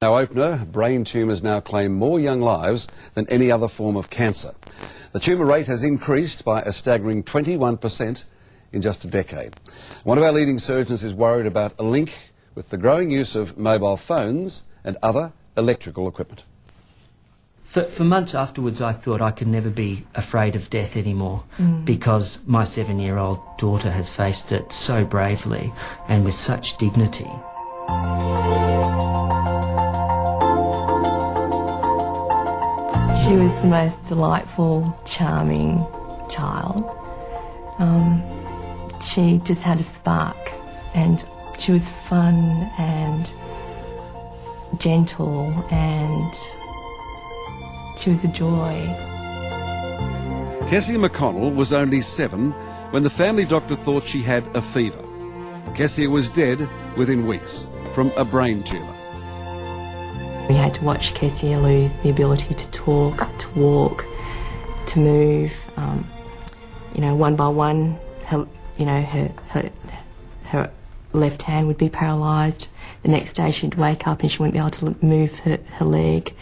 Now opener, brain tumours now claim more young lives than any other form of cancer. The tumour rate has increased by a staggering 21% in just a decade. One of our leading surgeons is worried about a link with the growing use of mobile phones and other electrical equipment. For months afterwards, I thought I could never be afraid of death anymore because my 7-year-old daughter has faced it so bravely and with such dignity. She was the most delightful, charming child. She just had a spark, and she was fun and gentle, and she was a joy. Kessia McConnell was only 7 when the family doctor thought she had a fever. Kessia was dead within weeks from a brain tumour. We had to watch Kessia lose the ability to talk, to walk, to move. You know, one by one, her left hand would be paralysed. The next day she'd wake up and she wouldn't be able to move her leg.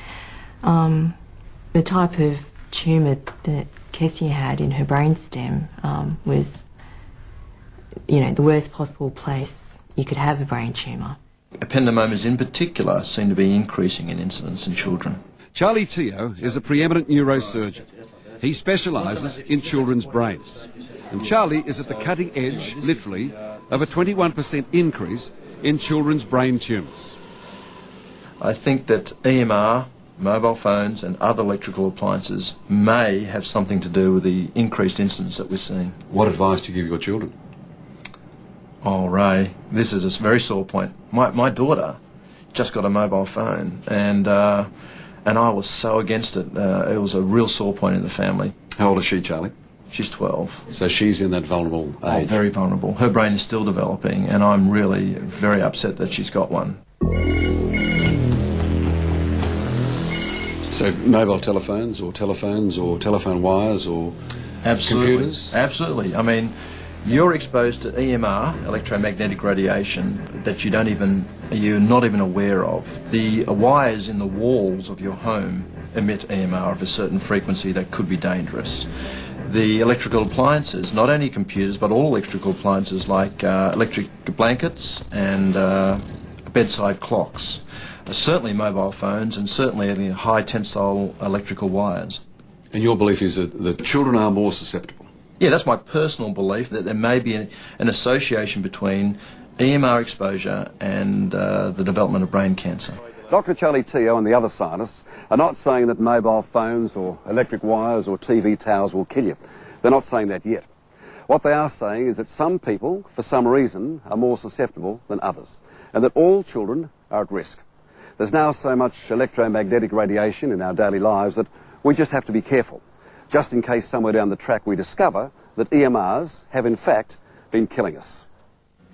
The type of tumour that Kessia had in her brainstem was, you know, the worst possible place you could have a brain tumour. Ependymomas in particular seem to be increasing in incidence in children. Charlie Teo is a preeminent neurosurgeon. He specialises in children's brains. And Charlie is at the cutting edge, literally, of a 21% increase in children's brain tumours. I think that EMR, mobile phones and other electrical appliances may have something to do with the increased incidence that we're seeing. What advice do you give your children? Oh, Ray, this is a very sore point. My daughter just got a mobile phone, and I was so against it. It was a real sore point in the family. How old is she, Charlie? She's 12. So she's in that vulnerable age? Oh, very vulnerable. Her brain is still developing, and I'm really very upset that she's got one. So mobile telephones or telephone wires or computers? Absolutely. I mean, you're exposed to EMR, electromagnetic radiation, that you're not even aware of. The wires in the walls of your home emit EMR of a certain frequency that could be dangerous. The electrical appliances, not only computers, but all electrical appliances like electric blankets and bedside clocks, certainly mobile phones and certainly high tensile electrical wires. And your belief is that children are more susceptible? Yeah, that's my personal belief, that there may be an association between EMR exposure and the development of brain cancer. Dr. Charlie Teo and the other scientists are not saying that mobile phones or electric wires or TV towers will kill you. They're not saying that yet. What they are saying is that some people, for some reason, are more susceptible than others, and that all children are at risk. There's now so much electromagnetic radiation in our daily lives that we just have to be careful, just in case somewhere down the track we discover that EMRs have in fact been killing us.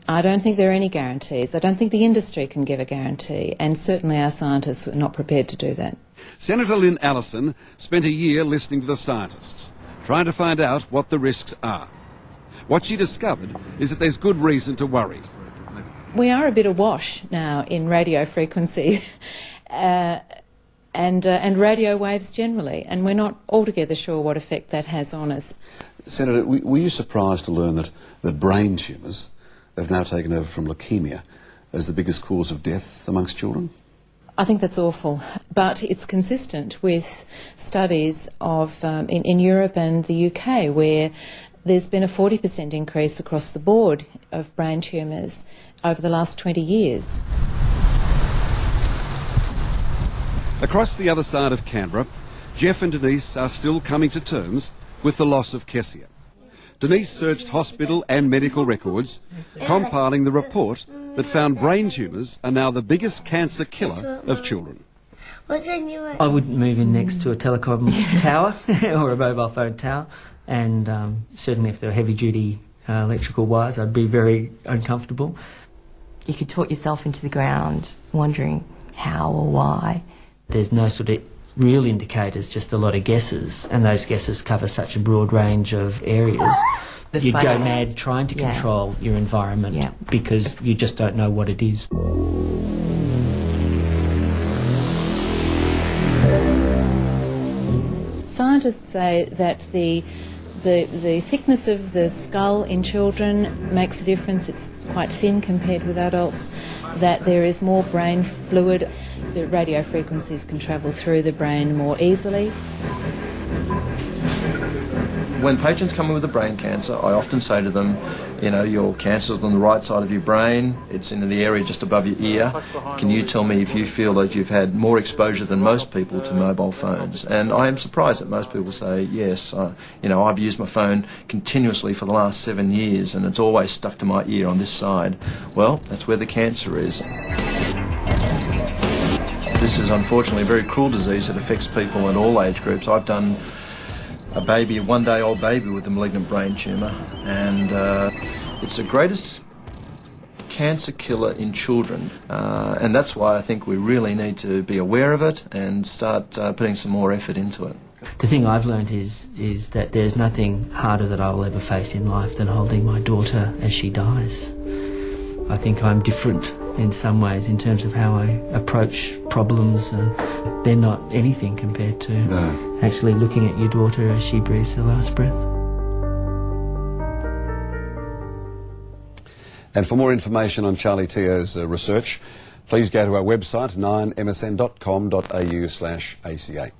I don't think there are any guarantees. I don't think the industry can give a guarantee, and certainly our scientists are not prepared to do that. Senator Lynn Allison spent a year listening to the scientists, trying to find out what the risks are. What she discovered is that there's good reason to worry. We are a bit awash now in radio frequency and radio waves generally, and we're not altogether sure what effect that has on us. Senator, were you surprised to learn that brain tumours have now taken over from leukaemia as the biggest cause of death amongst children? I think that's awful, but it's consistent with studies of in Europe and the UK, where there's been a 40% increase across the board of brain tumours over the last 20 years. Across the other side of Canberra, Jeff and Denise are still coming to terms with the loss of Kessia. Denise searched hospital and medical records, compiling the report that found brain tumours are now the biggest cancer killer of children. I wouldn't move in next to a telecom tower or a mobile phone tower, and certainly if there were heavy-duty electrical wires, I'd be very uncomfortable. You could talk yourself into the ground, wondering how or why. There's no sort of real indicators, just a lot of guesses, and those guesses cover such a broad range of areas. You'd go mad trying to control your environment because you just don't know what it is. scientists say that the thickness of the skull in children makes a difference. It's quite thin compared with adults, that there is more brain fluid. The radio frequencies can travel through the brain more easily. When patients come in with a brain cancer, I often say to them, you know, your cancer's on the right side of your brain, it's in the area just above your ear. Can you tell me if you feel that you've had more exposure than most people to mobile phones? And I am surprised that most people say, yes, you know, I've used my phone continuously for the last 7 years and it's always stuck to my ear on this side. Well, that's where the cancer is. This is unfortunately a very cruel disease that affects people in all age groups. I've done a baby, a one-day-old baby with a malignant brain tumour, and it's the greatest cancer killer in children, and that's why I think we really need to be aware of it and start putting some more effort into it. The thing I've learned is that there's nothing harder that I'll ever face in life than holding my daughter as she dies. I think I'm different in some ways in terms of how I approach problems, and they're not anything compared to actually looking at your daughter as she breathes her last breath. And for more information on Charlie Teo's research, please go to our website 9msn.com.au/ACA.